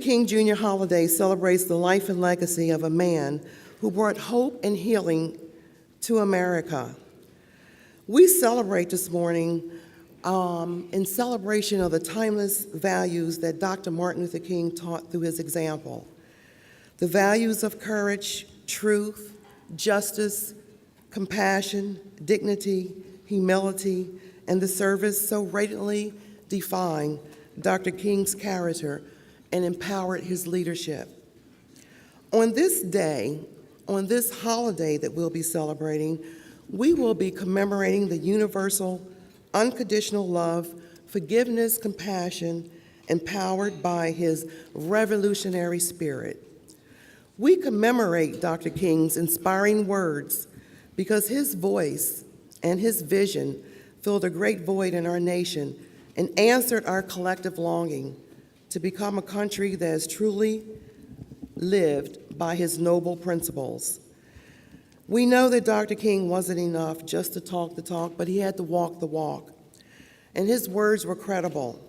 King Jr. holiday celebrates the life and legacy of a man who brought hope and healing to America. We celebrate this morning in celebration of the timeless values that Dr. Martin Luther King taught through his example. The values of courage, truth, justice, compassion, dignity, humility, and the service so radiantly defined Dr. King's character and empowered his leadership. On this day, on this holiday that we'll be celebrating, we will be commemorating the universal, unconditional love, forgiveness, compassion, empowered by his revolutionary spirit. We commemorate Dr. King's inspiring words because his voice and his vision filled a great void in our nation and answered our collective longing to become a country that is truly lived by his noble principles. We know that Dr. King wasn't enough just to talk the talk, but he had to walk the walk. And his words were credible.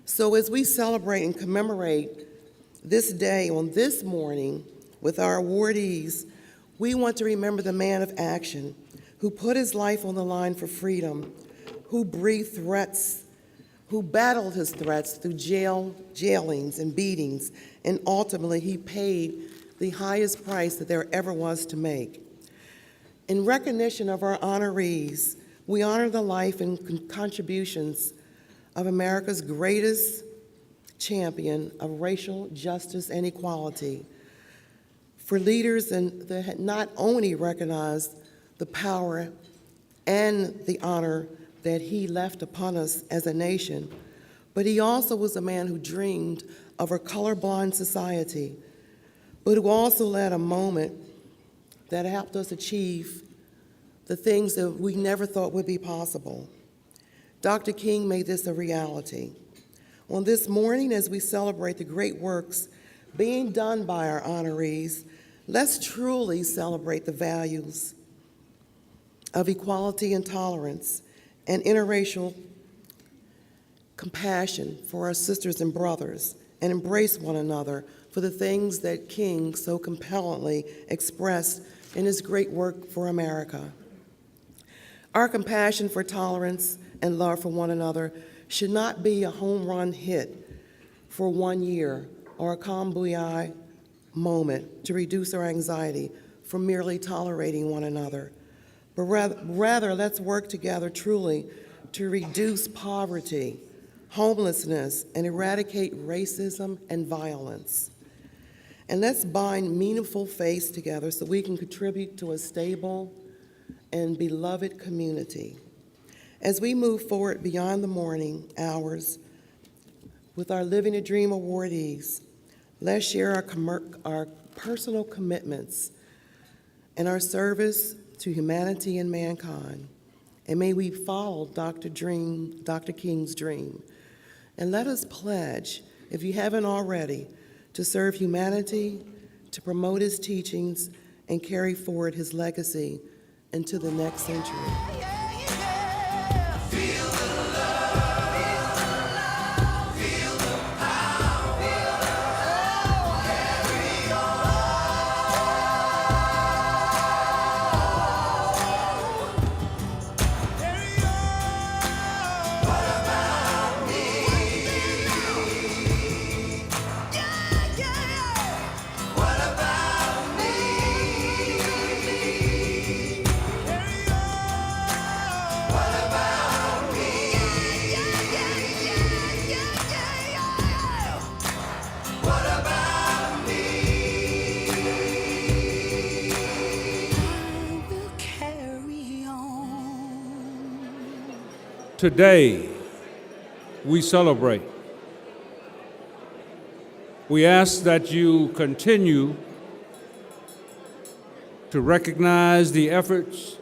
So as we celebrate and commemorate this day on this morning with our awardees, we want to remember the man of action who put his life on the line for freedom, who breathed threats, who battled his threats through jailings and beatings, and ultimately he paid the highest price that there ever was to make. In recognition of our honorees, we honor the life and contributions of America's greatest champion of racial justice and equality, for leaders that had not only recognized the power and the honor that he left upon us as a nation, but he also was a man who dreamed of a colorblind society, but who also led a moment that helped us achieve the things that we never thought would be possible. Dr. King made this a reality. On this morning, as we celebrate the great works being done by our honorees, let's truly celebrate the values of equality and tolerance and interracial compassion for our sisters and brothers, and embrace one another for the things that King so compellingly expressed in his great work for America. Our compassion for tolerance and love for one another should not be a home run hit for 1 year or a kumbaya moment to reduce our anxiety for merely tolerating one another, but rather let's work together truly to reduce poverty, homelessness, and eradicate racism and violence. And let's bind meaningful faith together so we can contribute to a stable and beloved community. As we move forward beyond the morning hours with our Living a Dream awardees, let's share our personal commitments and our service to humanity and mankind. And may we follow Dr. King's dream. And let us pledge, if you haven't already, to serve humanity, to promote his teachings, and carry forward his legacy into the next century. Today, we celebrate. We ask that you continue to recognize the efforts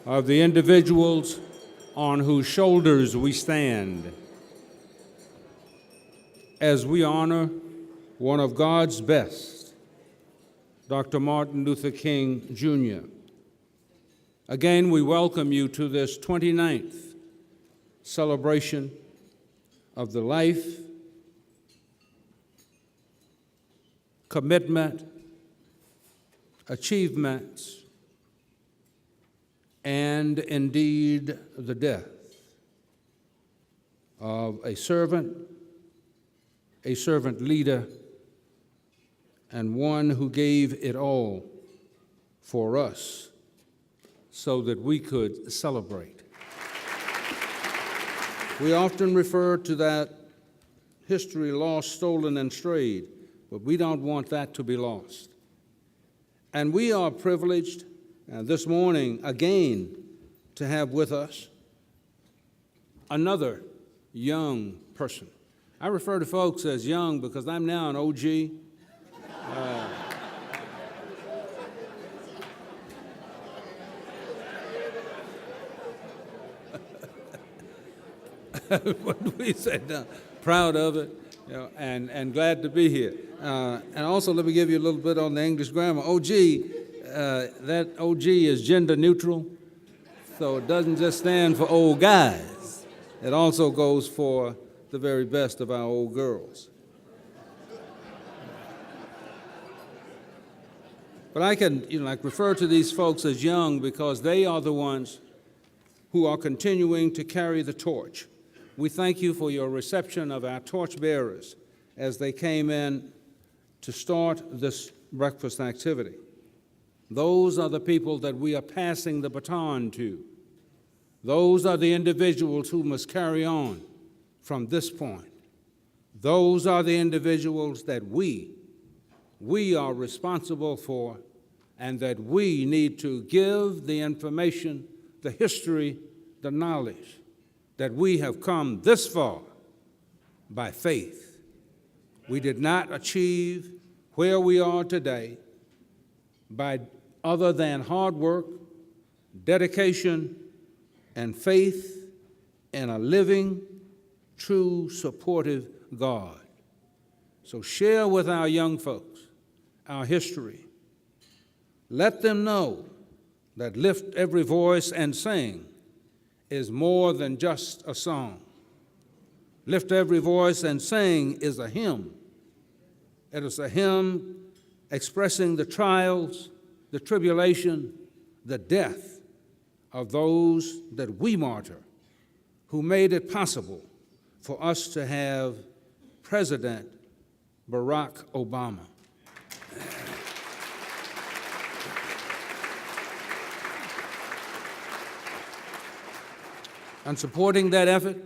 of the individuals on whose shoulders we stand as we honor one of God's best, Dr. Martin Luther King, Jr. Again, we welcome you to this 29th celebration of the life, commitment, achievements, and indeed the death of a servant leader, and one who gave it all for us so that we could celebrate. We often refer to that history lost, stolen, and strayed, but we don't want that to be lost. And we are privileged this morning again to have with us another young person. I refer to folks as young because I'm now an OG. What do we say now? Proud of it, and glad to be here. And also, let me give you a little bit on the English grammar. OG, that OG is gender neutral, so it doesn't just stand for old guys. It also goes for the very best of our old girls. But I can, refer to these folks as young because they are the ones who are continuing to carry the torch. We thank you for your reception of our torchbearers as they came in to start this breakfast activity. Those are the people that we are passing the baton to. Those are the individuals who must carry on from this point. Those are the individuals that we are responsible for, and that we need to give the information, the history, the knowledge that we have come this far by faith. We did not achieve where we are today by other than hard work, dedication, and faith in a living, true, supportive God. So share with our young folks our history. Let them know that Lift Every Voice and Sing is more than just a song. Lift Every Voice and Sing is a hymn. It is a hymn expressing the trials, the tribulation, the death of those that we martyr, who made it possible for us to have President Barack Obama. And supporting that effort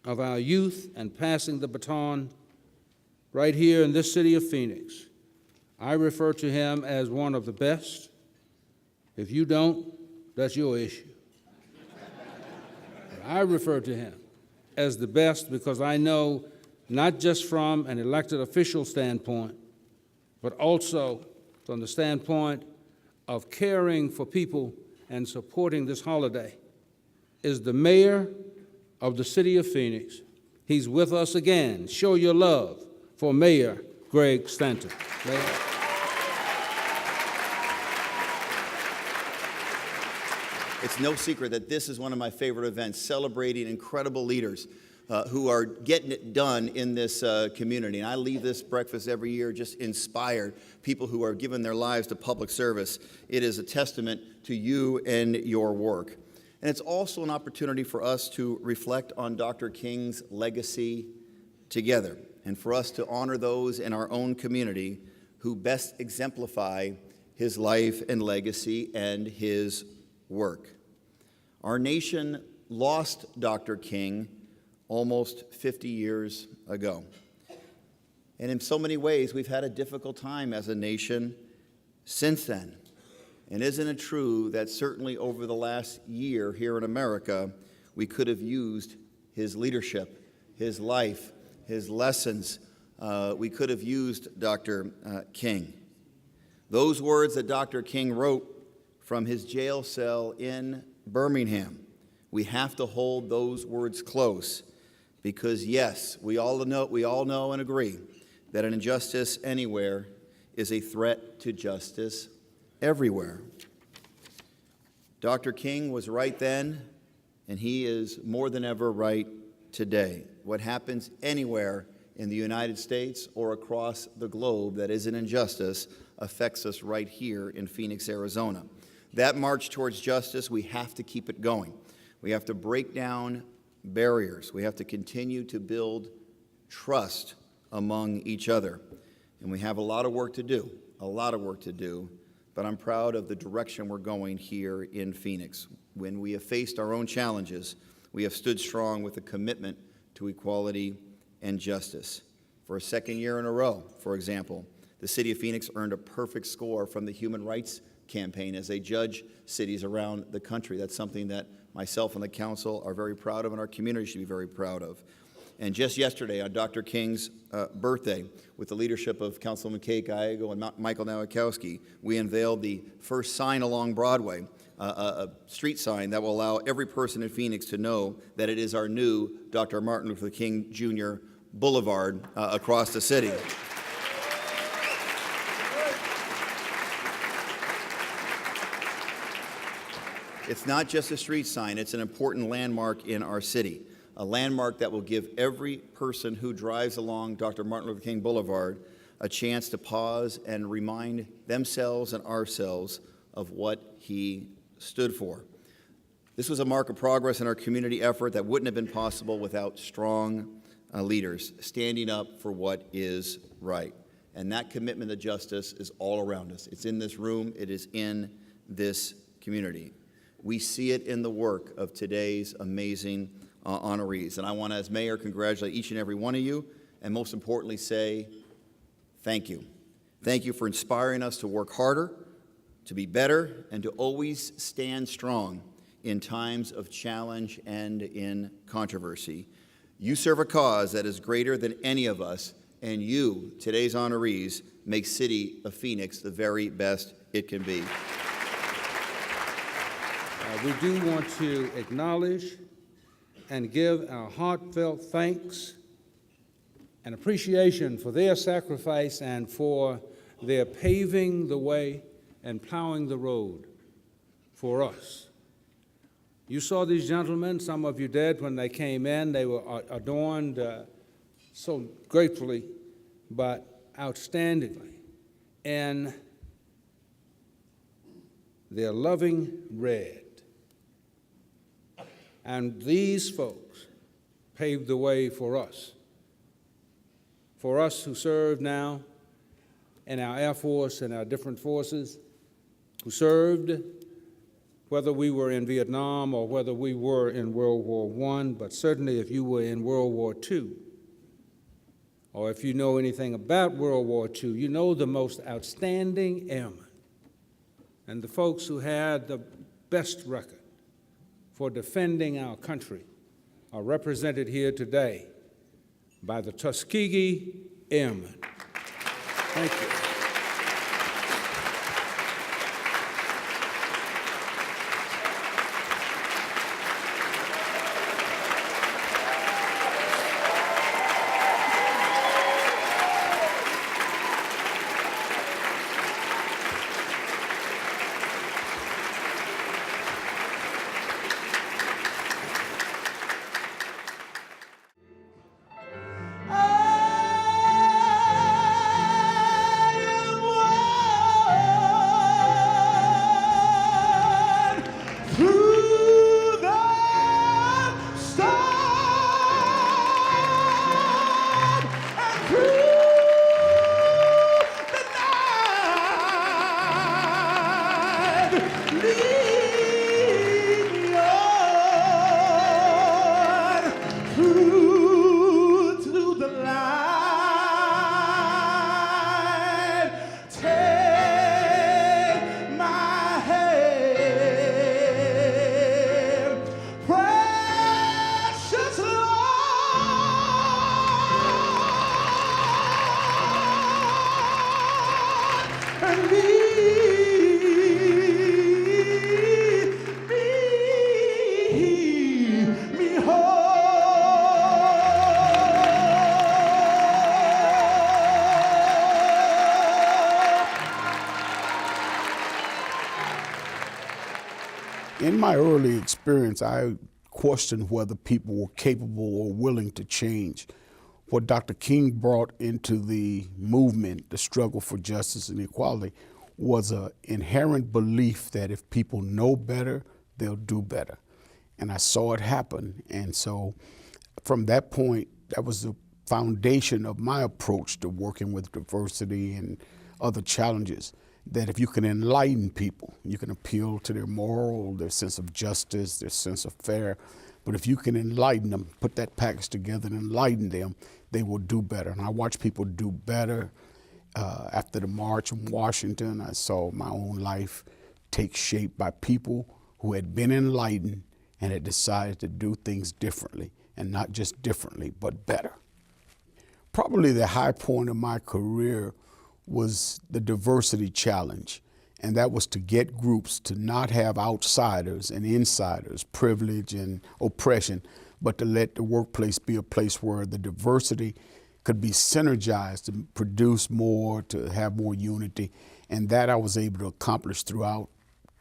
of our youth and passing the baton right here in this city of Phoenix, I refer to him as one of the best. If you don't, that's your issue. But I refer to him as the best because I know, not just from an elected official standpoint, but also from the standpoint of caring for people and supporting this holiday, is the mayor of the city of Phoenix. He's with us again. Show your love for Mayor Greg Stanton. Mayor. It's no secret that this is one of my favorite events, celebrating incredible leaders who are getting it done in this community. And I leave this breakfast every year just inspired, people who are giving their lives to public service. It is a testament to you and your work. And it's also an opportunity for us to reflect on Dr. King's legacy together, and for us to honor those in our own community who best exemplify his life and legacy and his work. Our nation lost Dr. King almost 50 years ago. And in so many ways, we've had a difficult time as a nation since then. And isn't it true that certainly over the last year here in America, we could have used his leadership, his life, his lessons. We could have used Dr. King. Those words that Dr. King wrote from his jail cell in Birmingham, we have to hold those words close because, yes, we all know and agree that an injustice anywhere is a threat to justice everywhere. Dr. King was right then, and he is more than ever right today. What happens anywhere in the United States or across the globe that is an injustice affects us right here in Phoenix, Arizona. That march towards justice, we have to keep it going. We have to break down barriers. We have to continue to build trust among each other. And we have a lot of work to do, but I'm proud of the direction we're going here in Phoenix. When we have faced our own challenges, we have stood strong with a commitment to equality and justice. For a second year in a row, for example, the City of Phoenix earned a perfect score from the Human Rights Campaign as they judge cities around the country. That's something that myself and the council are very proud of and our community should be very proud of. And just yesterday, on Dr. King's birthday, with the leadership of Councilman Kate Gallego and Michael Nowakowski, we unveiled the first sign along Broadway, a street sign that will allow every person in Phoenix to know that it is our new Dr. Martin Luther King Jr. Boulevard across the city. It's not just a street sign, it's an important landmark in our city. A landmark that will give every person who drives along Dr. Martin Luther King Boulevard a chance to pause and remind themselves and ourselves of what he stood for. This was a mark of progress in our community effort that wouldn't have been possible without strong leaders standing up for what is right. And that commitment to justice is all around us. It's in this room, it is in this community. We see it in the work of today's amazing honorees. And I want to, as mayor, congratulate each and every one of you, and most importantly say thank you. Thank you for inspiring us to work harder, to be better, and to always stand strong in times of challenge and in controversy. You serve a cause that is greater than any of us, and you, today's honorees, make City of Phoenix the very best it can be. We do want to acknowledge and give our heartfelt thanks and appreciation for their sacrifice and for their paving the way and plowing the road for us. You saw these gentlemen, some of you did, when they came in. They were adorned so gratefully but outstandingly in their loving red. And these folks paved the way for us who serve now in our Air Force and our different forces, who served whether we were in Vietnam or whether we were in World War I, but certainly if you were in World War II, or if you know anything about World War II, you know the most outstanding airmen and the folks who had the best record for defending our country are represented here today by the Tuskegee Airmen. Thank you. In my early experience, I questioned whether people were capable or willing to change. what Dr. King brought into the movement, the struggle for justice and equality, was an inherent belief that if people know better, they'll do better. And I saw it happen. And so from that point, that was the foundation of my approach to working with diversity and other challenges, that if you can enlighten people, you can appeal to their moral, their sense of justice, their sense of fair, but if you can enlighten them, put that package together and enlighten them, they will do better. And I watch people do better. After the march in Washington, I saw my own life take shape by people who had been enlightened and had decided to do things differently, and not just differently, but better. Probably the high point of my career was the diversity challenge, and that was to get groups to not have outsiders and insiders, privilege and oppression, but to let the workplace be a place where the diversity could be synergized to produce more, to have more unity, and that I was able to accomplish throughout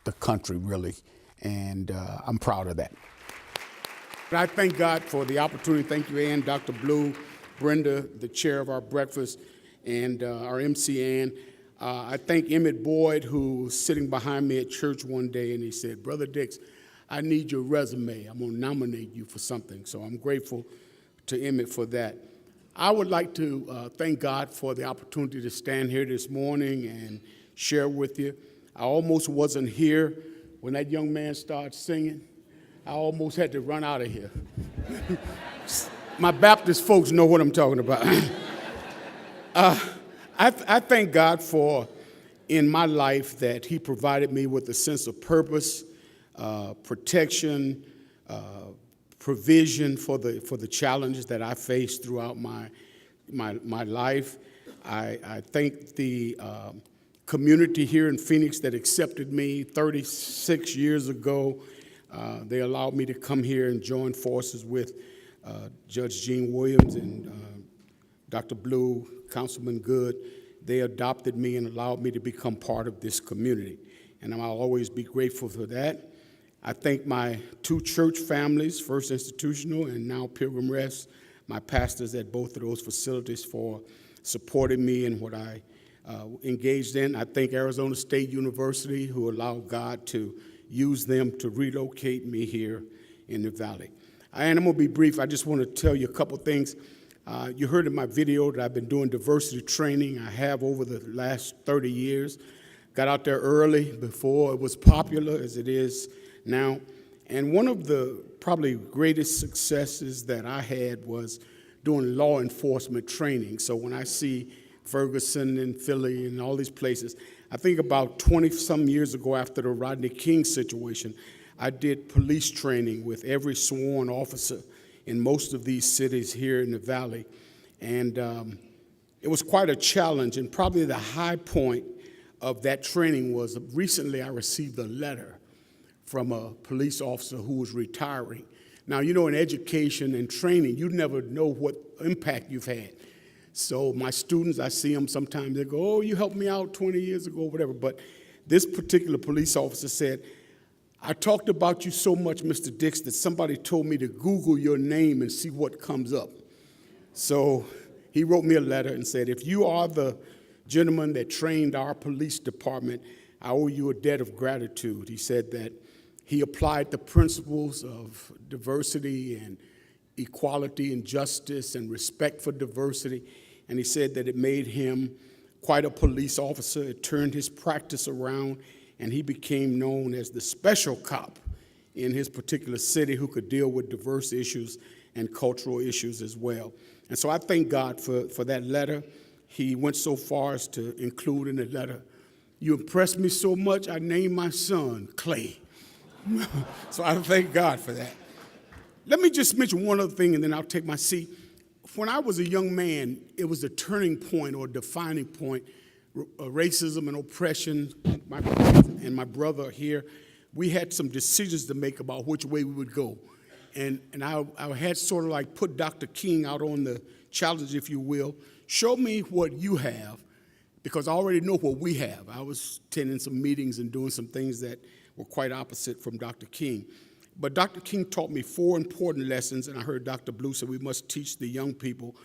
the country, really, and I'm proud of that. I thank God for the opportunity. Thank you, Ann, Dr. Blue, Brenda, the chair of our breakfast, and our MC, Ann. I thank Emmett Boyd, who was sitting behind me at church one day, and he said, "Brother Dix, I need your resume. I'm going to nominate you for something." So I'm grateful to Emmett for that. I would like to thank God for the opportunity to stand here this morning and share with you. I almost wasn't here when that young man started singing. I almost had to run out of here. My Baptist folks know what I'm talking about. I thank God for, in my life, that He provided me with a sense of purpose, protection, provision for the challenges that I faced throughout my life. I thank the community here in Phoenix that accepted me 36 years ago. They allowed me to come here and join forces with Judge Gene Williams and Dr. Blue, Councilman Goode. They adopted me and allowed me to become part of this community, and I'll always be grateful for that. I thank my two church families, First Institutional and now Pilgrim Rest, my pastors at both of those facilities, for supporting me in what I engaged in. I thank Arizona State University, who allowed God to use them to relocate me here in the Valley. And I'm going to be brief. I just want to tell you a couple things. You heard in my video that I've been doing diversity training. I have over the last 30 years. Got out there early before it was popular as it is now. And one of the probably greatest successes that I had was doing law enforcement training. So when I see Ferguson and Philly and all these places, I think about 20-some years ago after the Rodney King situation, I did police training with every sworn officer in most of these cities here in the Valley. And it was quite a challenge, and probably the high point of that training was recently I received a letter from a police officer who was retiring. Now, you know, in education and training, you never know what impact you've had. So my students, I see them sometimes, they go, "Oh, you helped me out 20 years ago," whatever. But this particular police officer said, "I talked about you so much, Mr. Dix, that somebody told me to Google your name and see what comes up." So he wrote me a letter and said, "If you are the gentleman that trained our police department, I owe you a debt of gratitude." He said that he applied the principles of diversity and equality and justice and respect for diversity, and he said that it made him quite a police officer. It turned his practice around, and he became known as the special cop in his particular city who could deal with diverse issues and cultural issues as well. And so I thank God for that letter. He went so far as to include in the letter, "You impressed me so much, I named my son Clay." So I thank God for that. Let me just mention one other thing, and then I'll take my seat. When I was a young man, it was a turning point or defining point. Racism and oppression, my brother here, we had some decisions to make about which way we would go. And I had sort of like put Dr. King out on the challenge, if you will. Show me what you have, because I already know what we have. I was attending some meetings and doing some things that were quite opposite from Dr. King. But Dr. King taught me 4 important lessons, and I heard Dr. Blue say we must teach the young people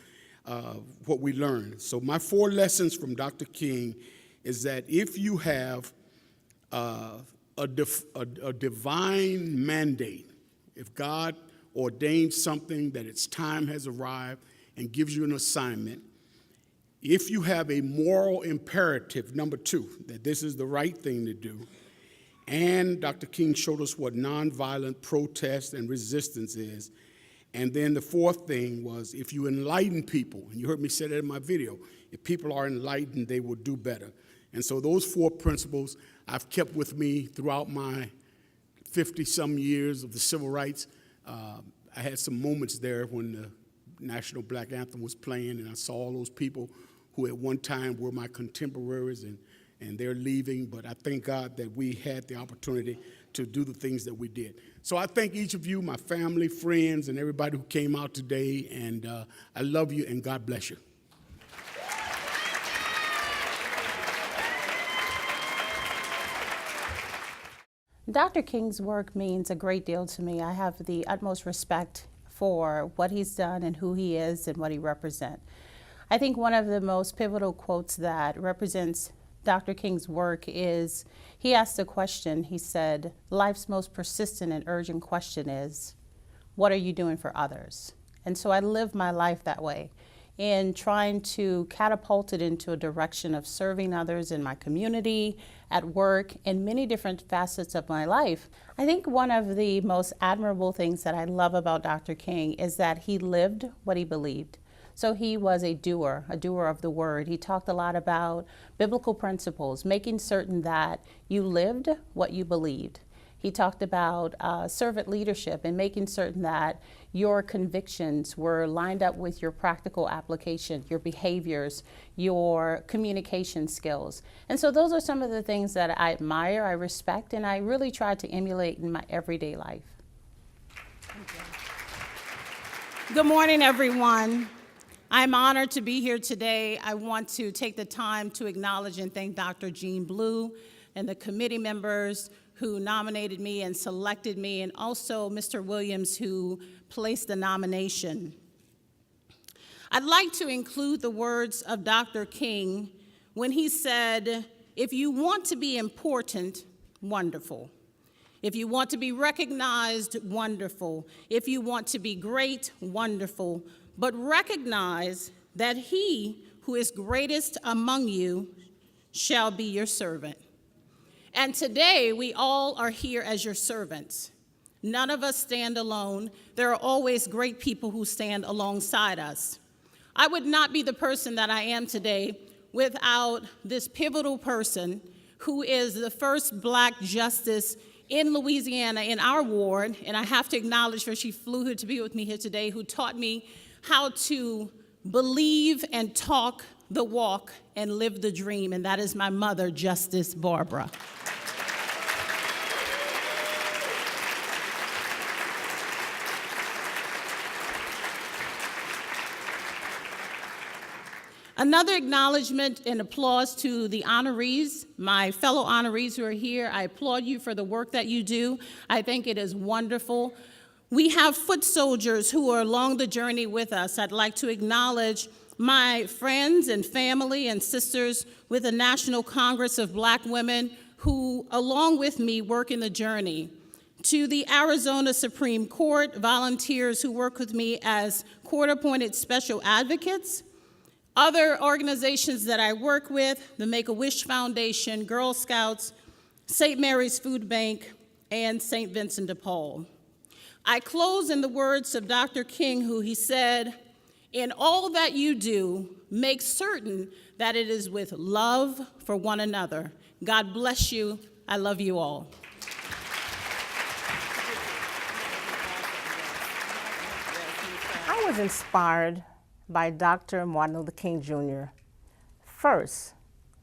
what we learned. So my 4 lessons from Dr. King is that if you have a divine mandate, if God ordains something that its time has arrived and gives you an assignment, if you have a moral imperative, number 2, that this is the right thing to do, and Dr. King showed us what nonviolent protest and resistance is. And then the 4th thing was, if you enlighten people, and you heard me say that in my video, if people are enlightened, they will do better. And so those 4 principles I've kept with me throughout my 50-some years of the civil rights. I had some moments there when the National Black Anthem was playing, and I saw all those people who at one time were my contemporaries, and they're leaving, but I thank God that we had the opportunity to do the things that we did. So I thank each of you, my family, friends, and everybody who came out today, and I love you, and God bless you. Dr. King's work means a great deal to me. I have the utmost respect for what he's done and who he is and what he represents. I think one of the most pivotal quotes that represents Dr. King's work is, he asked a question. He said, life's most persistent and urgent question is, what are you doing for others? And so I live my life that way, in trying to catapult it into a direction of serving others in my community, at work, in many different facets of my life. I think one of the most admirable things that I love about Dr. King is that he lived what he believed. So he was a doer of the word. He talked a lot about biblical principles, making certain that you lived what you believed. He talked about servant leadership and making certain that your convictions were lined up with your practical application, your behaviors, your communication skills. And so those are some of the things that I admire, I respect, and I really try to emulate in my everyday life. Good morning, everyone. I'm honored to be here today. I want to take the time to acknowledge and thank Dr. Jean Blue and the committee members who nominated me and selected me, and also Mr. Williams, who placed the nomination. I'd like to include the words of Dr. King when he said, if you want to be important, wonderful. If you want to be recognized, wonderful. If you want to be great, wonderful. But recognize that he who is greatest among you shall be your servant. And today, we all are here as your servants. None of us stand alone. There are always great people who stand alongside us. I would not be the person that I am today without this pivotal person who is the first Black justice in Louisiana in our ward, and I have to acknowledge her, she flew here to be with me here today, who taught me how to believe and talk the walk and live the dream, and that is my mother, Justice Barbara. Another acknowledgement and applause to the honorees, my fellow honorees who are here. I applaud you for the work that you do. I think it is wonderful. We have foot soldiers who are along the journey with us. I'd like to acknowledge my friends and family and sisters with the National Congress of Black Women who, along with me, work in the journey. To the Arizona Supreme Court volunteers who work with me as court-appointed special advocates, other organizations that I work with, the Make-A-Wish Foundation, Girl Scouts, St. Mary's Food Bank, and St. Vincent de Paul. I close in the words of Dr. King, who he said, in all that you do, make certain that it is with love for one another. God bless you. I love you all. I was inspired by Dr. Martin Luther King Jr. first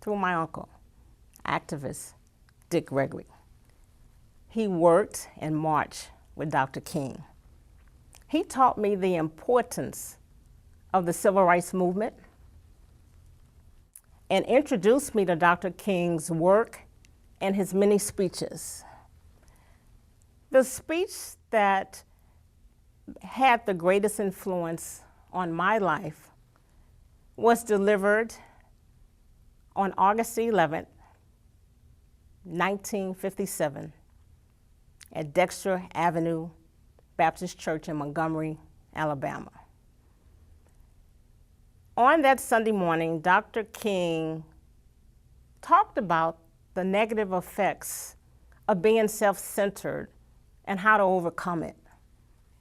through my uncle, activist Dick Gregory. He worked and marched with Dr. King. He taught me the importance of the civil rights movement and introduced me to Dr. King's work and his many speeches. The speech that had the greatest influence on my life was delivered on August 11th, 1957, at Dexter Avenue Baptist Church in Montgomery, Alabama. On that Sunday morning, Dr. King talked about the negative effects of being self-centered and how to overcome it.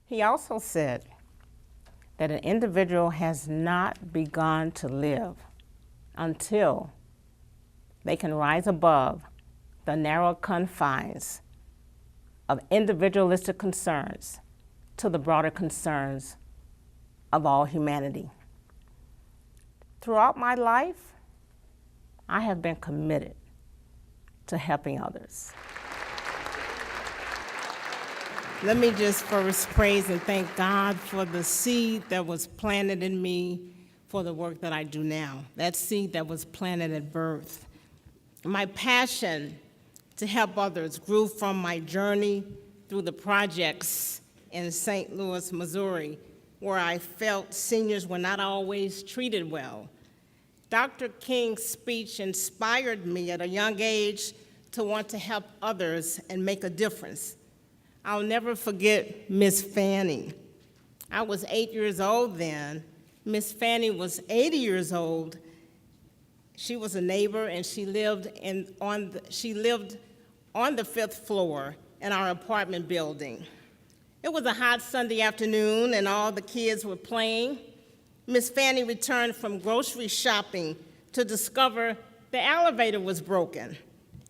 He also said that an individual has not begun to live until they can rise above the narrow confines of individualistic concerns to the broader concerns of all humanity. Throughout my life, I have been committed to helping others. Let me just first praise and thank God for the seed that was planted in me for the work that I do now. That seed that was planted at birth. My passion to help others grew from my journey through the projects in St. Louis, Missouri, where I felt seniors were not always treated well. Dr. King's speech inspired me at a young age to want to help others and make a difference. I'll never forget Miss Fanny. I was 8 years old then. Miss Fanny was 80 years old. She was a neighbor, and she lived on the 5th floor in our apartment building. It was a hot Sunday afternoon, and all the kids were playing. Miss Fanny returned from grocery shopping to discover the elevator was broken.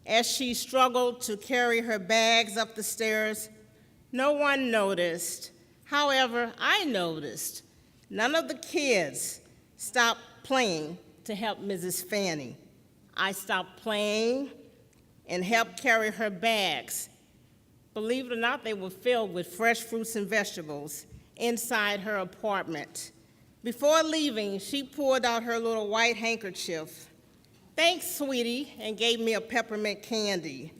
As she struggled to carry her bags up the stairs, no one noticed. However, I noticed. None of the kids stopped playing to help Mrs. Fanny. I stopped playing and helped carry her bags. Believe it or not, they were filled with fresh fruits and vegetables inside her apartment. Before leaving, she pulled out her little white handkerchief. "Thanks, sweetie," and gave me a peppermint candy.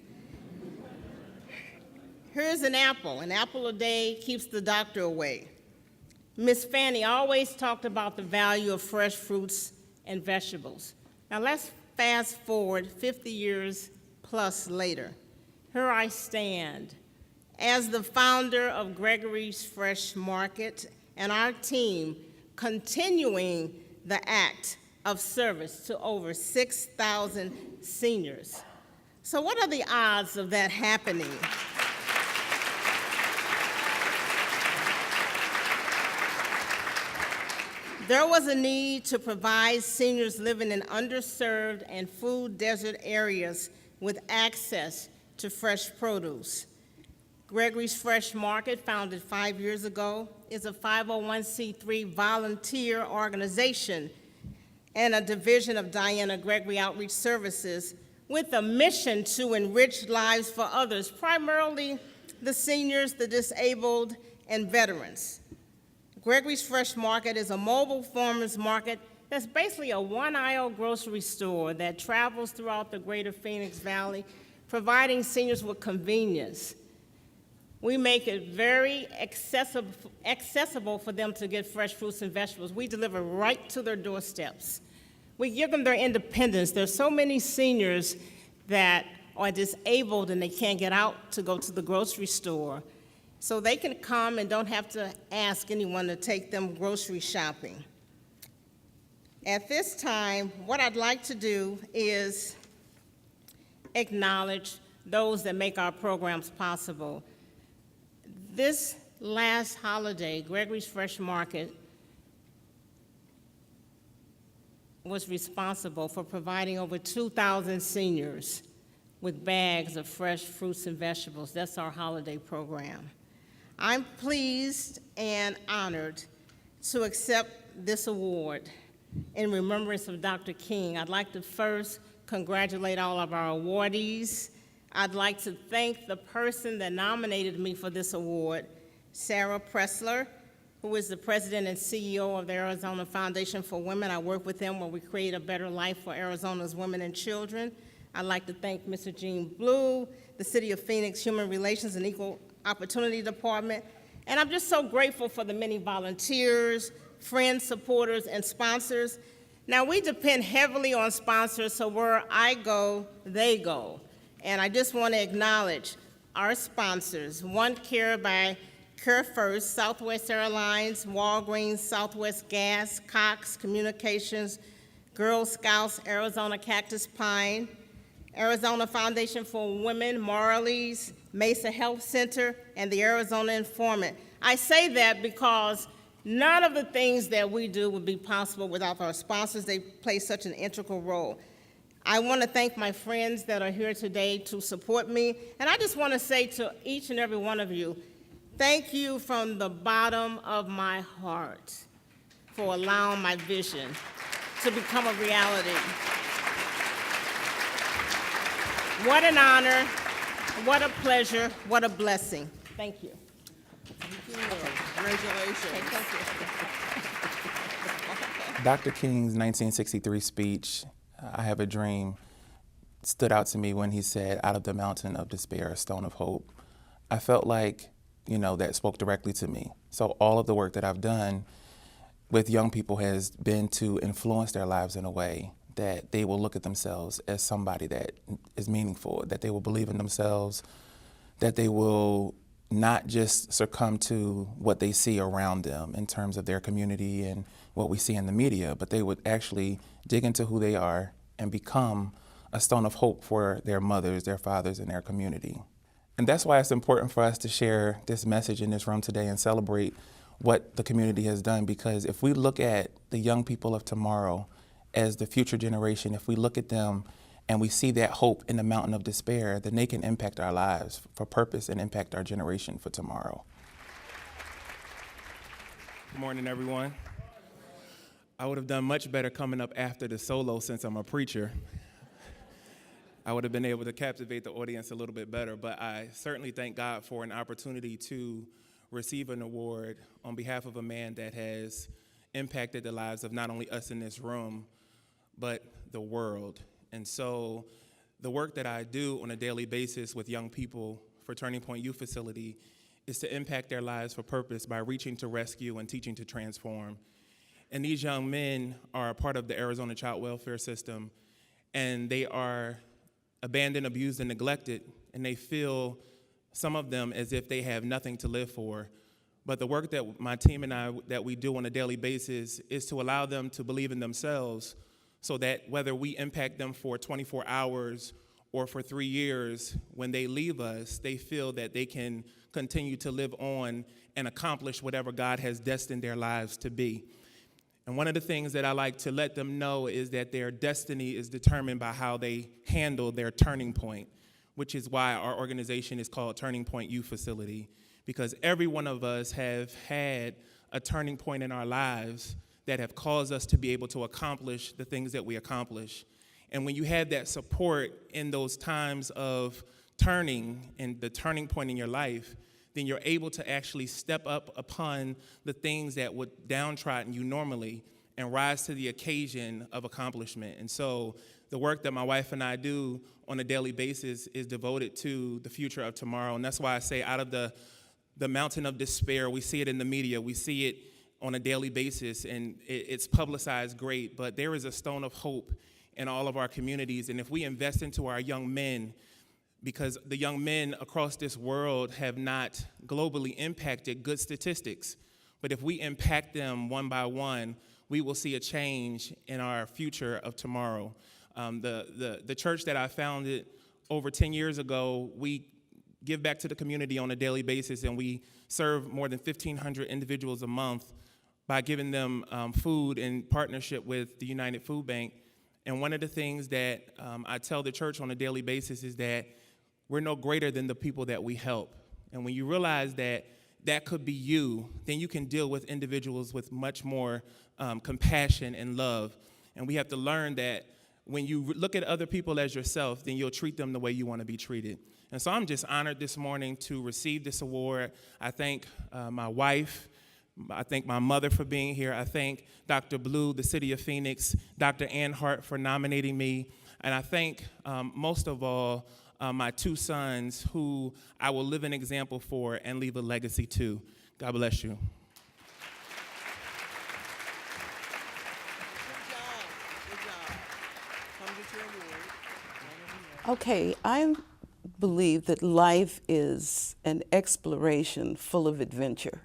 "Here's an apple. An apple a day keeps the doctor away." Miss Fanny always talked about the value of fresh fruits and vegetables. Now let's fast forward 50 years plus later. Here I stand as the founder of Gregory's Fresh Market and our team continuing the act of service to over 6,000 seniors. So what are the odds of that happening? There was a need to provide seniors living in underserved and food desert areas with access to fresh produce. Gregory's Fresh Market, founded 5 years ago, is a 501c3 volunteer organization and a division of Diana Gregory Outreach Services with a mission to enrich lives for others, primarily the seniors, the disabled, and veterans. Gregory's Fresh Market is a mobile farmers market that's basically a one-aisle grocery store that travels throughout the greater Phoenix Valley, providing seniors with convenience. We make it very accessible for them to get fresh fruits and vegetables. We deliver right to their doorsteps. We give them their independence. There's so many seniors that are disabled and they can't get out to go to the grocery store. So they can come and don't have to ask anyone to take them grocery shopping. At this time, what I'd like to do is acknowledge those that make our programs possible. This last holiday, Gregory's Fresh Market was responsible for providing over 2,000 seniors with bags of fresh fruits and vegetables. That's our holiday program. I'm pleased and honored to accept this award in remembrance of Dr. King. I'd like to first congratulate all of our awardees. I'd like to thank the person that nominated me for this award, Sarah Pressler, who is the president and CEO of the Arizona Foundation for Women. I work with them where we create a better life for Arizona's women and children. I'd like to thank Mr. Gene Blue, the City of Phoenix Human Relations and Equal Opportunity Department. And I'm just so grateful for the many volunteers, friends, supporters, and sponsors Now, we depend heavily on sponsors, so where I go, they go. And I just want to acknowledge our sponsors, One Care by Care First, Southwest Airlines, Walgreens, Southwest Gas, Cox Communications, Girl Scouts, Arizona Cactus Pine, Arizona Foundation for Women, Marley's, Mesa Health Center, and the Arizona Informant. I say that because none of the things that we do would be possible without our sponsors. They play such an integral role. I want to thank my friends that are here today to support me, and I just want to say to each and every one of you, thank you from the bottom of my heart for allowing my vision to become a reality. What an honor, what a pleasure, what a blessing. Thank you. Congratulations. Okay, thank you. Dr. King's 1963 speech, I Have a Dream, stood out to me when he said, out of the mountain of despair, a stone of hope. I felt like, that spoke directly to me. So all of the work that I've done with young people has been to influence their lives in a way that they will look at themselves as somebody that is meaningful, that they will believe in themselves, that they will not just succumb to what they see around them in terms of their community and what we see in the media, but they would actually dig into who they are and become a stone of hope for their mothers, their fathers, and their community. And that's why it's important for us to share this message in this room today and celebrate what the community has done, because if we look at the young people of tomorrow as the future generation, if we look at them and we see that hope in the mountain of despair, then they can impact our lives for purpose and impact our generation for tomorrow. Good morning, everyone. I would have done much better coming up after the solo since I'm a preacher. I would have been able to captivate the audience a little bit better, but I certainly thank God for an opportunity to receive an award on behalf of a man that has impacted the lives of not only us in this room, but the world. And so the work that I do on a daily basis with young people for Turning Point Youth Facility is to impact their lives for purpose by reaching to rescue and teaching to transform. And these young men are a part of the Arizona child welfare system, and they are abandoned, abused, and neglected, and they feel, some of them, as if they have nothing to live for. But the work that my team and I, that we do on a daily basis, is to allow them to believe in themselves, so that whether we impact them for 24 hours or for 3 years, when they leave us, they feel that they can continue to live on and accomplish whatever God has destined their lives to be. And one of the things that I like to let them know is that their destiny is determined by how they handle their turning point, which is why our organization is called Turning Point Youth Facility, because every one of us have had a turning point in our lives that have caused us to be able to accomplish the things that we accomplish. And when you have that support in those times of turning and the turning point in your life, then you're able to actually step up upon the things that would downtrodden you normally and rise to the occasion of accomplishment. And so the work that my wife and I do on a daily basis is devoted to the future of tomorrow. And that's why I say, out of the mountain of despair, we see it in the media, we see it on a daily basis, and it's publicized great, but there is a stone of hope in all of our communities. And if we invest into our young men, because the young men across this world have not globally impacted good statistics, but if we impact them one by one, we will see a change in our future of tomorrow. The church that I founded over 10 years ago, we give back to the community on a daily basis, and we serve more than 1,500 individuals a month by giving them food in partnership with the United Food Bank. And one of the things that I tell the church on a daily basis is that we're no greater than the people that we help. And when you realize that that could be you, then you can deal with individuals with much more compassion and love. And we have to learn that when you look at other people as yourself, then you'll treat them the way you want to be treated. And so I'm just honored this morning to receive this award. I thank my wife. I thank my mother for being here. I thank Dr. Blue, the City of Phoenix, Dr. Hart for nominating me. And I thank, most of all, my two sons, who I will live an example for and leave a legacy to. God bless you. Okay, I believe that life is an exploration full of adventure.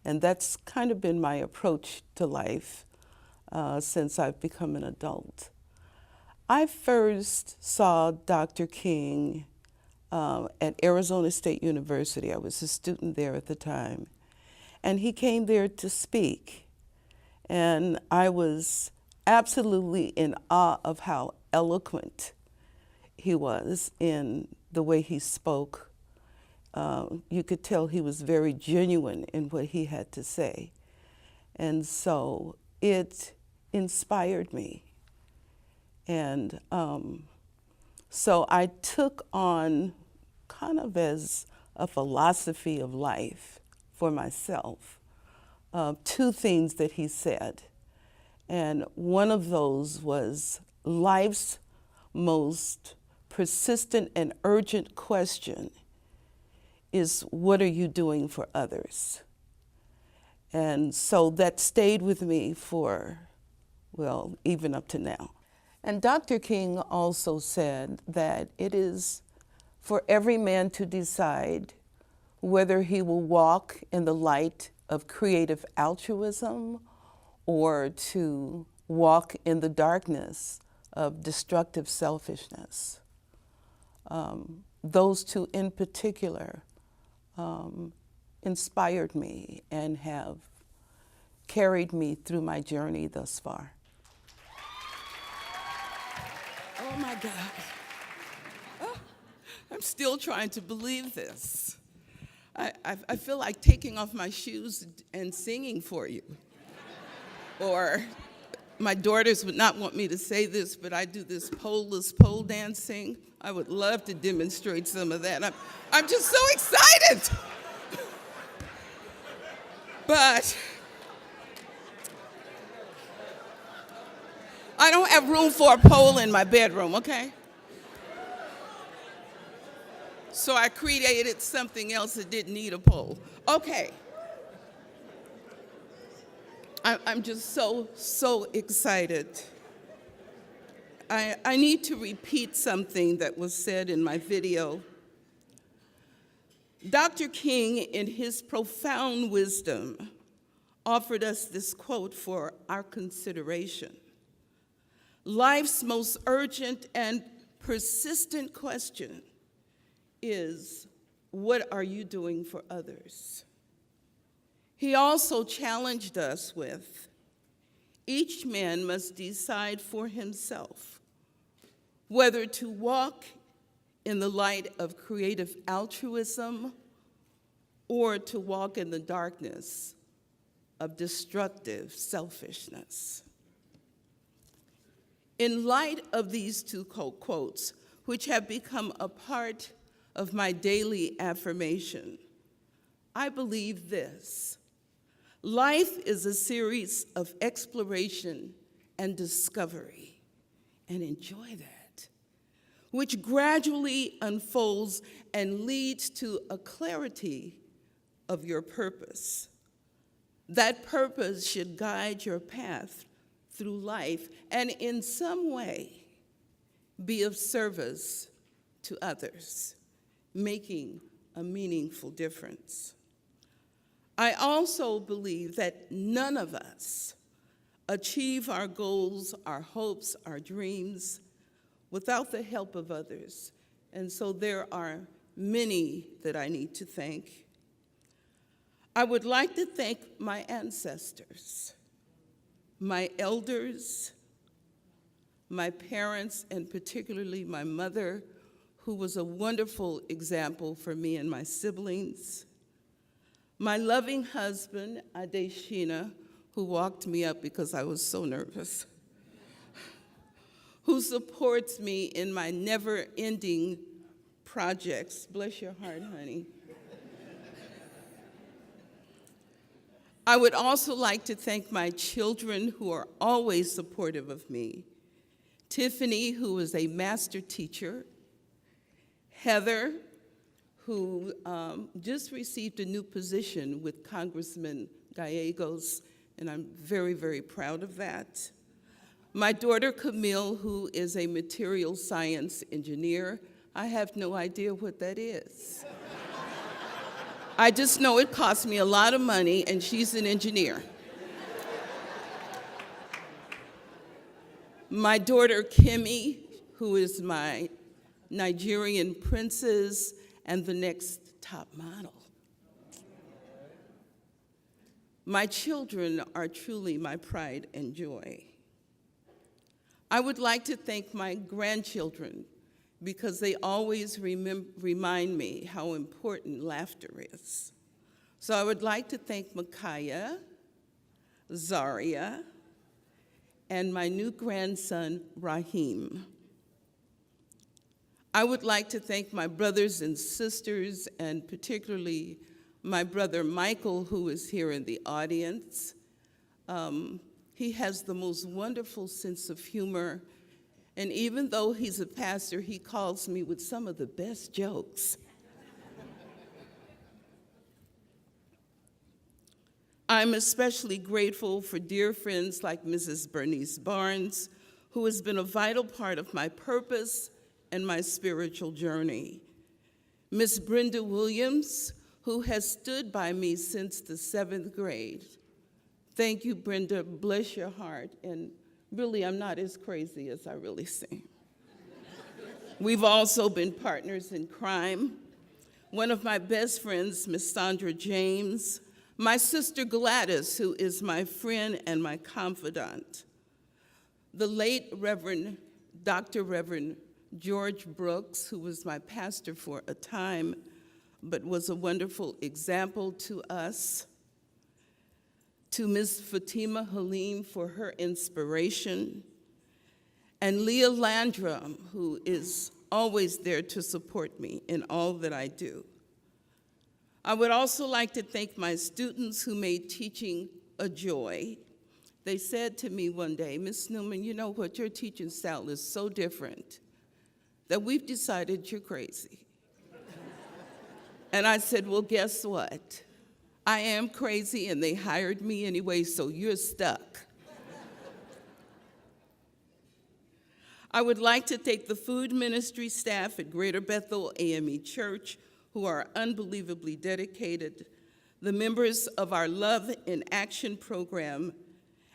And that's kind of been my approach to life since I've become an adult. I first saw Dr. King at Arizona State University. I was a student there at the time. And he came there to speak. And I was absolutely in awe of how eloquent he was in the way he spoke. You could tell he was very genuine in what he had to say. And so it inspired me. And so I took on, kind of as a philosophy of life for myself, two things that he said. And one of those was life's most persistent and urgent question is, what are you doing for others? And so that stayed with me for, well, even up to now. And Dr. King also said that it is for every man to decide whether he will walk in the light of creative altruism or to walk in the darkness of destructive selfishness. Those two in particular inspired me and have carried me through my journey thus far. Oh my God. Oh, I'm still trying to believe this. I feel like taking off my shoes and singing for you. Or my daughters would not want me to say this, but I do this poleless pole dancing. I would love to demonstrate some of that. I'm just so excited. But I don't have room for a pole in my bedroom, okay? So I created something else that didn't need a pole. Okay. I'm just so excited. I need to repeat something that was said in my video. Dr. King, in his profound wisdom, offered us this quote for our consideration. Life's most urgent and persistent question is, what are you doing for others? He also challenged us with, each man must decide for himself whether to walk in the light of creative altruism or to walk in the darkness of destructive selfishness. In light of these two quotes, which have become a part of my daily affirmation, I believe this: life is a series of exploration and discovery, and enjoy that, which gradually unfolds and leads to a clarity of your purpose. That purpose should guide your path through life and in some way be of service to others, making a meaningful difference. I also believe that none of us achieve our goals, our hopes, our dreams without the help of others. And so there are many that I need to thank. I would like to thank my ancestors, my elders, my parents, and particularly my mother, who was a wonderful example for me and my siblings, my loving husband, Adeshina, who walked me up because I was so nervous, who supports me in my never-ending projects. Bless your heart, honey. I would also like to thank my children who are always supportive of me. Tiffany, who is a master teacher. Heather, who just received a new position with Congressman Gallegos, and I'm very, very proud of that. My daughter Camille, who is a material science engineer. I have no idea what that is. I just know it cost me a lot of money, and she's an engineer. My daughter Kimmy, who is my Nigerian princess and the next top model. My children are truly my pride and joy. I would like to thank my grandchildren because they always remind me how important laughter is. So I would like to thank Micaiah, Zaria, and my new grandson, Raheem. I would like to thank my brothers and sisters, and particularly my brother Michael, who is here in the audience. He has the most wonderful sense of humor, and even though he's a pastor, he calls me with some of the best jokes. I'm especially grateful for dear friends like Mrs. Bernice Barnes, who has been a vital part of my purpose and my spiritual journey. Miss Brenda Williams, who has stood by me since the 7th grade. Thank you, Brenda. Bless your heart. And really, I'm not as crazy as I really seem. We've also been partners in crime. One of my best friends, Miss Sandra James. My sister Gladys, who is my friend and my confidant. The late Dr. Reverend George Brooks, who was my pastor for a time, but was a wonderful example to us. To Ms. Fatima Halim for her inspiration, and Leah Landrum, who is always there to support me in all that I do. I would also like to thank my students who made teaching a joy. They said to me one day, Ms. Newman, you know what, your teaching style is so different that we've decided you're crazy. And I said, well, guess what? I am crazy, and they hired me anyway, so you're stuck. I would like to thank the food ministry staff at Greater Bethel AME Church, who are unbelievably dedicated, the members of our Love in Action program,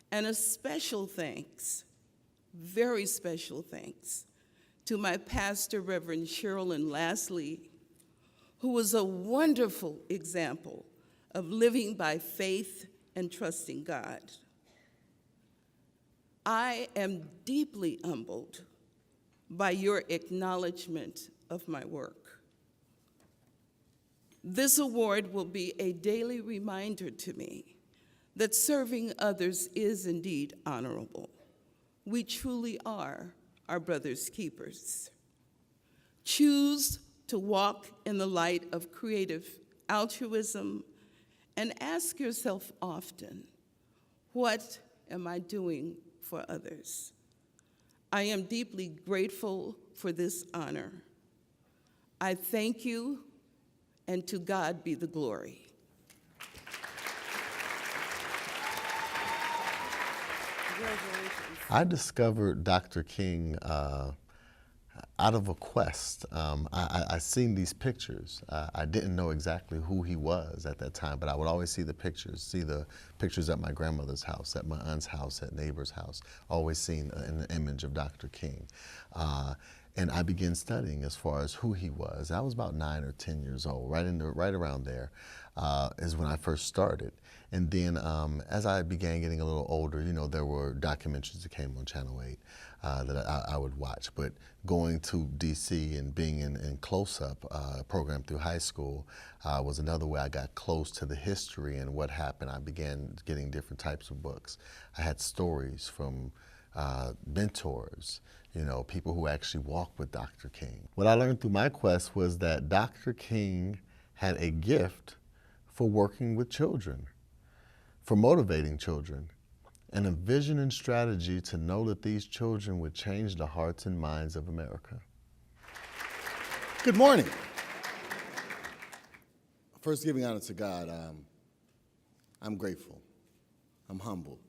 and a special thanks, very special thanks, to my pastor, Reverend Sherilyn Lastly, who was a wonderful example of living by faith and trusting God. I am deeply humbled by your acknowledgement of my work. This award will be a daily reminder to me that serving others is indeed honorable. We truly are our brother's keepers. Choose to walk in the light of creative altruism and ask yourself often, what am I doing for others? I am deeply grateful for this honor. I thank you, and to God be the glory. I discovered Dr. King out of a quest. I seen these pictures. I didn't know exactly who he was at that time, but I would always see the pictures at my grandmother's house, at my aunt's house, at neighbor's house, always seeing an image of Dr. King. And I began studying as far as who he was. I was about 9 or 10 years old, right around there is when I first started. And then as I began getting a little older, you know, there were documentaries that came on Channel 8 that I would watch. But going to DC and being in Close-Up program through high school was another way I got close to the history and what happened. I began getting different types of books. I had stories from mentors, you know, people who actually walked with Dr. King. What I learned through my quest was that Dr. King had a gift for working with children, for motivating children, and a vision and strategy to know that these children would change the hearts and minds of America. Good morning. First, giving honor to God, I'm grateful. I'm humbled.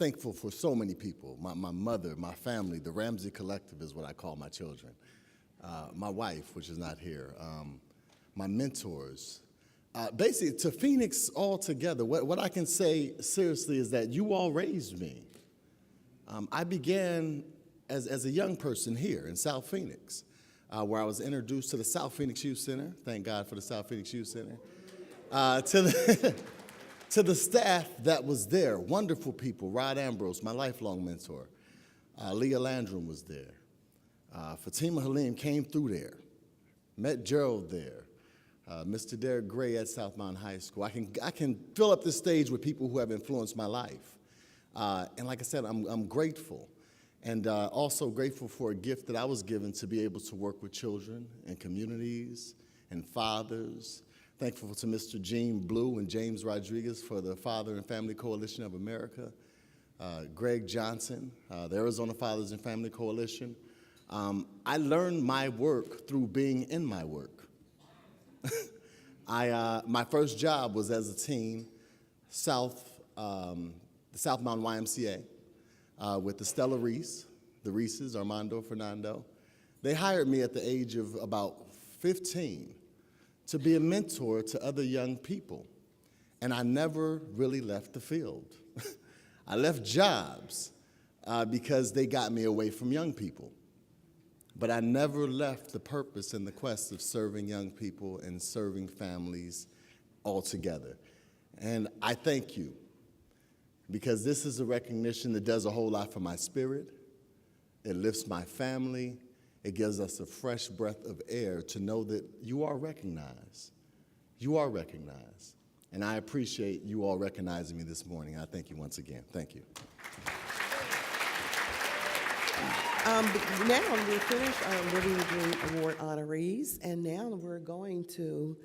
thankful for so many people. My mother, my family, the Ramsey Collective is what I call my children. My wife, which is not here. My mentors. Basically, to Phoenix altogether, what I can say seriously is that you all raised me. I began as a young person here in South Phoenix, where I was introduced to the South Phoenix Youth Center. Thank God for the South Phoenix Youth Center. To the staff that was there, wonderful people. Rod Ambrose, my lifelong mentor. Leah Landrum was there. Fatima Halim came through there. Met Gerald there. Mr. Derek Gray at South Mountain High School. I can fill up the stage with people who have influenced my life. And like I said, I'm grateful. And also grateful for a gift that I was given to be able to work with children and communities and fathers. Thankful to Mr. Gene Blue and James Rodriguez for the Father and Family Coalition of America. Greg Johnson, the Arizona Fathers and Family Coalition. I learned my work through being in my work. My first job was as a teen, the South Mountain YMCA, with the Stella Reese, the Reeses, Armando, Fernando. They hired me at the age of about 15 to be a mentor to other young people. And I never really left the field. I left jobs because they got me away from young people. But I never left the purpose and the quest of serving young people and serving families altogether. And I thank you, because this is a recognition that does a whole lot for my spirit. It lifts my family. It gives us a fresh breath of air to know that you are recognized. You are recognized. And I appreciate you all recognizing me this morning. I thank you once again. Thank you. Now we're finished our Living the Dream Award honorees, and now we're going to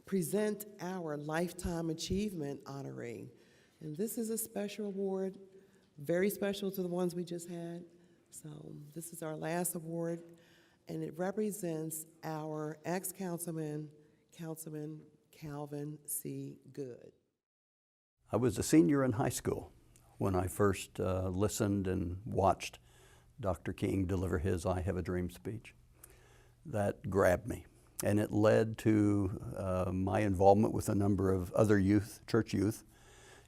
present our Lifetime Achievement honoree. And this is a special award, very special to the ones we just had. So this is our last award, and it represents our ex-councilman, Councilman Calvin C. Goode. I was a senior in high school when I first listened and watched Dr. King deliver his I Have a Dream speech. That grabbed me, and it led to my involvement with a number of other youth, church youth,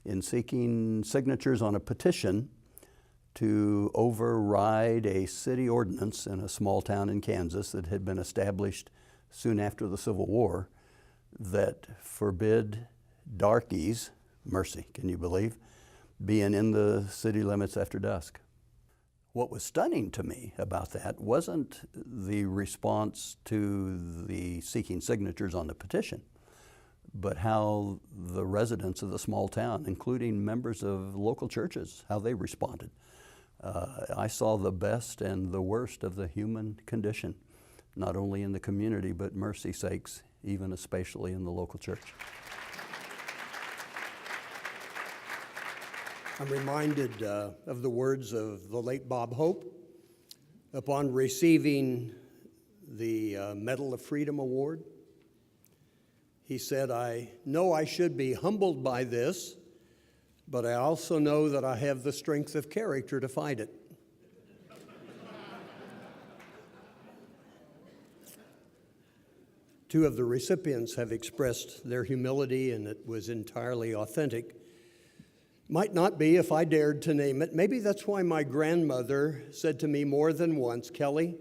in seeking signatures on a petition to override a city ordinance in a small town in Kansas that had been established soon after the Civil War that forbid darkies, mercy, can you believe, being in the city limits after dusk. What was stunning to me about that wasn't the response to the seeking signatures on the petition, but how the residents of the small town, including members of local churches, how they responded. I saw the best and the worst of the human condition, not only in the community, but mercy sakes, even especially in the local church. I'm reminded of the words of the late Bob Hope upon receiving the Medal of Freedom Award. He said, "I know I should be humbled by this, but I also know that I have the strength of character to fight it." Two of the recipients have expressed their humility, and it was entirely authentic. Might not be if I dared to name it. Maybe that's why my grandmother said to me more than once, "Kelly,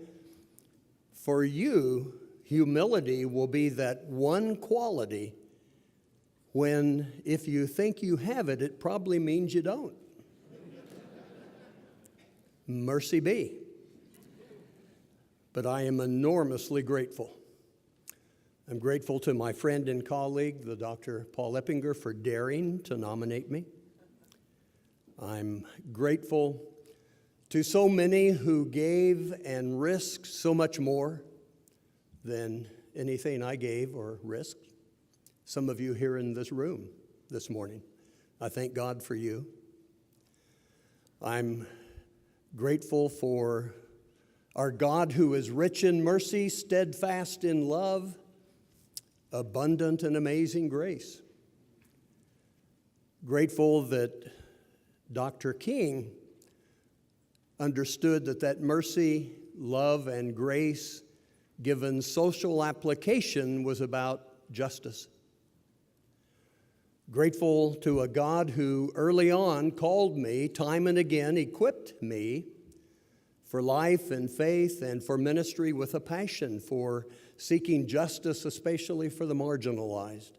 for you, humility will be that one quality when, if you think you have it, it probably means you don't." Mercy be. But I am enormously grateful. I'm grateful to my friend and colleague, the Dr. Paul Eppinger, for daring to nominate me. I'm grateful to so many who gave and risked so much more than anything I gave or risked. Some of you here in this room this morning, I thank God for you. I'm grateful for our God who is rich in mercy, steadfast in love, abundant in amazing grace. Grateful that Dr. King understood that mercy, love, and grace given social application was about justice. Grateful to a God who early on called me, time and again equipped me for life and faith and for ministry with a passion for seeking justice, especially for the marginalized.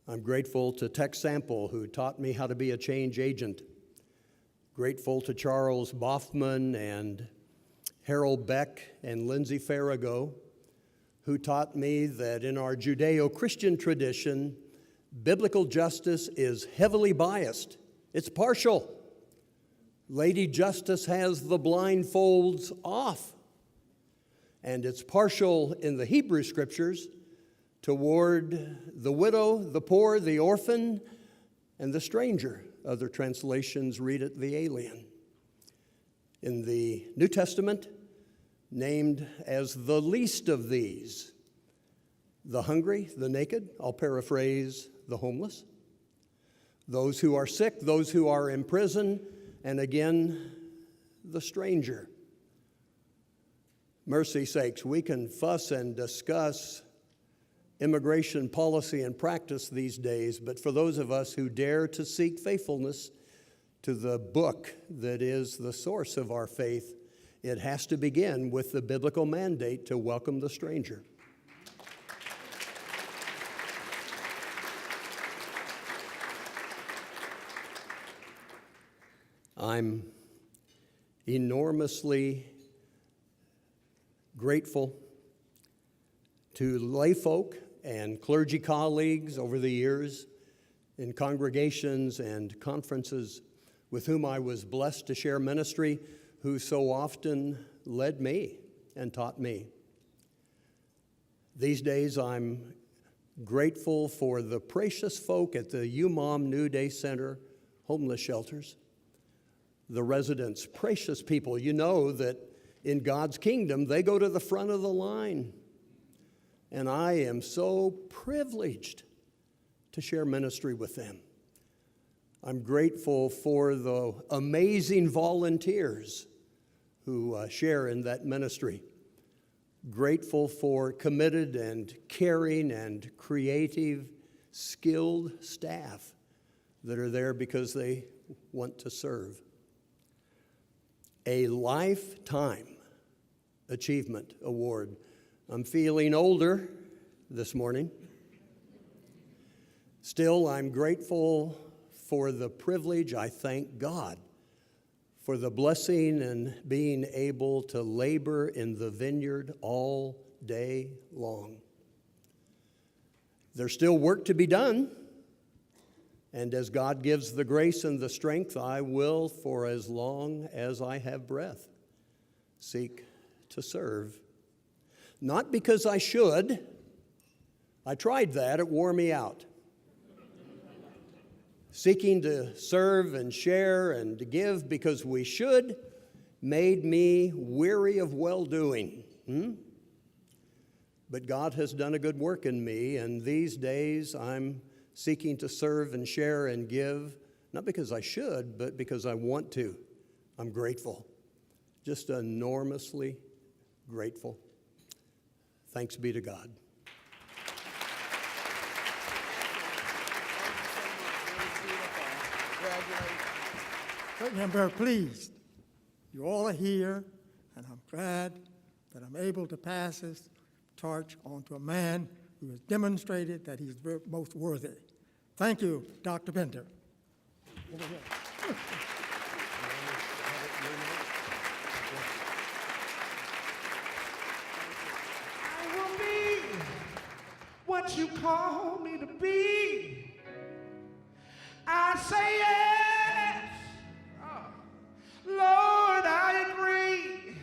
I'm grateful to Tex Sample, who taught me how to be a change agent. Grateful to Charles Boffman and Harold Beck and Lindsay Farrago, who taught me that in our Judeo-Christian tradition, biblical justice is heavily biased. It's partial. Lady Justice has the blindfolds off. And it's partial in the Hebrew Scriptures toward the widow, the poor, the orphan, and the stranger. Other translations read it the alien. In the New Testament, named as the least of these, the hungry, the naked, I'll paraphrase, the homeless, those who are sick, those who are in prison, and again, the stranger. Mercy sakes, we can fuss and discuss immigration policy and practice these days, but for those of us who dare to seek faithfulness to the book that is the source of our faith, it has to begin with the biblical mandate to welcome the stranger. I'm enormously grateful to layfolk and clergy colleagues over the years in congregations and conferences with whom I was blessed to share ministry, who so often led me and taught me. These days, I'm grateful for the precious folk at the UMOM New Day Center homeless shelters. The residents, precious people. You know that in God's kingdom, they go to the front of the line. And I am so privileged to share ministry with them. I'm grateful for the amazing volunteers who share in that ministry. Grateful for committed and caring and creative, skilled staff that are there because they want to serve. A Lifetime Achievement Award. I'm feeling older this morning. Still, I'm grateful for the privilege. I thank God for the blessing and being able to labor in the vineyard all day long. There's still work to be done, and as God gives the grace and the strength, I will, for as long as I have breath, seek to serve. Not because I should. I tried that, it wore me out. Seeking to serve and share and to give because we should made me weary of well-doing. But God has done a good work in me, and these days I'm seeking to serve and share and give, not because I should, but because I want to. I'm grateful, just enormously grateful. Thanks be to God. Certainly, I'm very pleased. You all are here, and I'm glad that I'm able to pass this torch on to a man who has demonstrated that he's most worthy. Thank you, Dr. Bender. Over here. I will be what you call me to be. I say yes. Lord, I agree.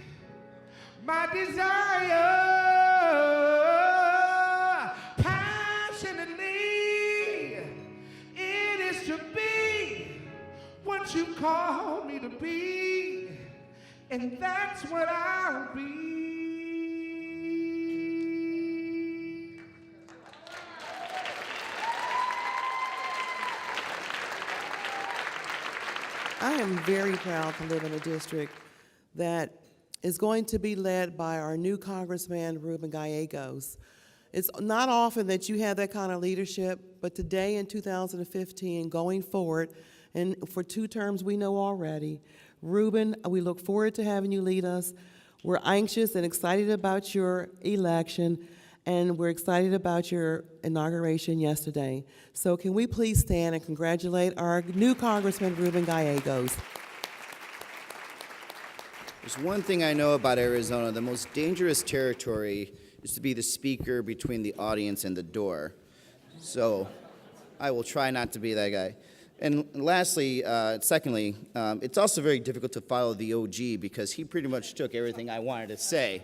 My desire, passionately, it is to be what you call me to be, and that's what I'll be. I am very proud to live in a district that is going to be led by our new Congressman, Ruben Gallegos. It's not often that you have that kind of leadership, but today in 2015, going forward, and for 2 terms we know already, Ruben, we look forward to having you lead us. We're anxious and excited about your election, and we're excited about your inauguration yesterday. So can we please stand and congratulate our new Congressman, Ruben Gallegos. There's one thing I know about Arizona. The most dangerous territory is to be the speaker between the audience and the door. So I will try not to be that guy. And lastly, secondly, it's also very difficult to follow the OG because he pretty much took everything I wanted to say.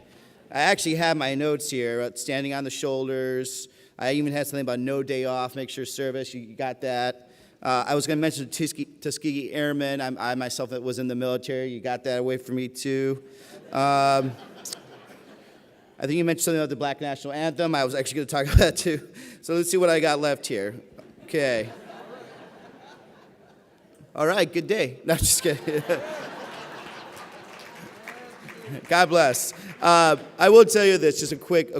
I actually have my notes here about standing on the shoulders. I even had something about no day off, make sure service, you got that. I was going to mention Tuskegee Airmen. I myself was in the military. You got that away from me, too. I think you mentioned something about the Black National Anthem. I was actually going to talk about that, too. So let's see what I got left here. Okay. All right, good day. No, just kidding. God bless. I will tell you this, just a quick.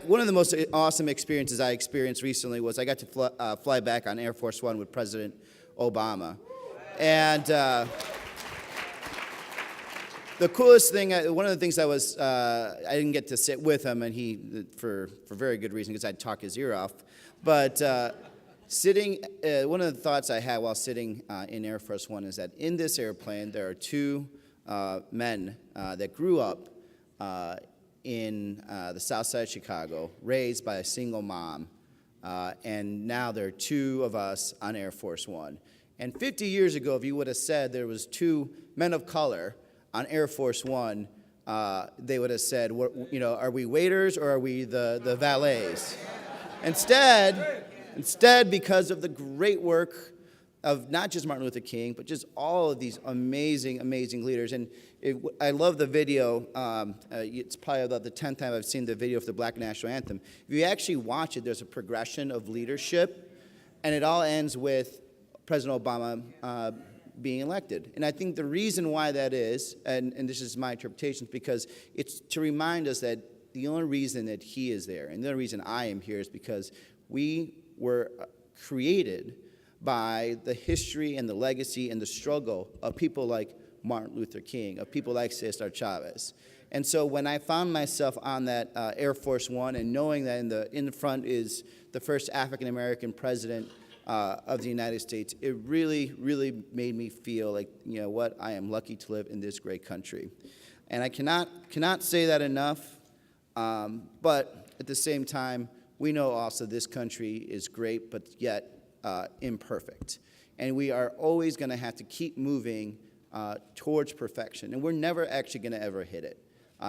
One of the most awesome experiences I experienced recently was I got to fly back on Air Force One with President Obama. And the coolest thing, one of the things I didn't get to sit with him, and he, for very good reason, because I'd talk his ear off. But one of the thoughts I had while sitting in Air Force One is that in this airplane, there are 2 men that grew up in the south side of Chicago, raised by a single mom, and now there are 2 of us on Air Force One. And 50 years ago, if you would have said there was 2 men of color on Air Force One, they would have said, are we waiters or are we the valets? Instead, because of the great work of not just Martin Luther King, but just all of these amazing, amazing leaders. And I love the video. It's probably about the 10th time I've seen the video of the Black National Anthem. If you actually watch it, there's a progression of leadership, and it all ends with President Obama being elected. And I think the reason why that is, and this is my interpretation, is because it's to remind us that the only reason that he is there, and the only reason I am here, is because we were created by the history and the legacy and the struggle of people like Martin Luther King, of people like Cesar Chavez. And so when I found myself on that Air Force One and knowing that in the front is the first African-American president of the United States, it really, really made me feel like, I am lucky to live in this great country. And I cannot say that enough, but at the same time, we know also this country is great, but yet imperfect. And we are always going to have to keep moving towards perfection. And we're never actually going to ever hit it.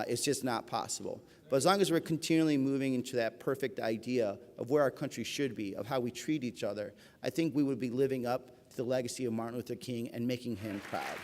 It's just not possible. But as long as we're continually moving into that perfect idea of where our country should be, of how we treat each other, I think we would be living up to the legacy of Martin Luther King and making him proud.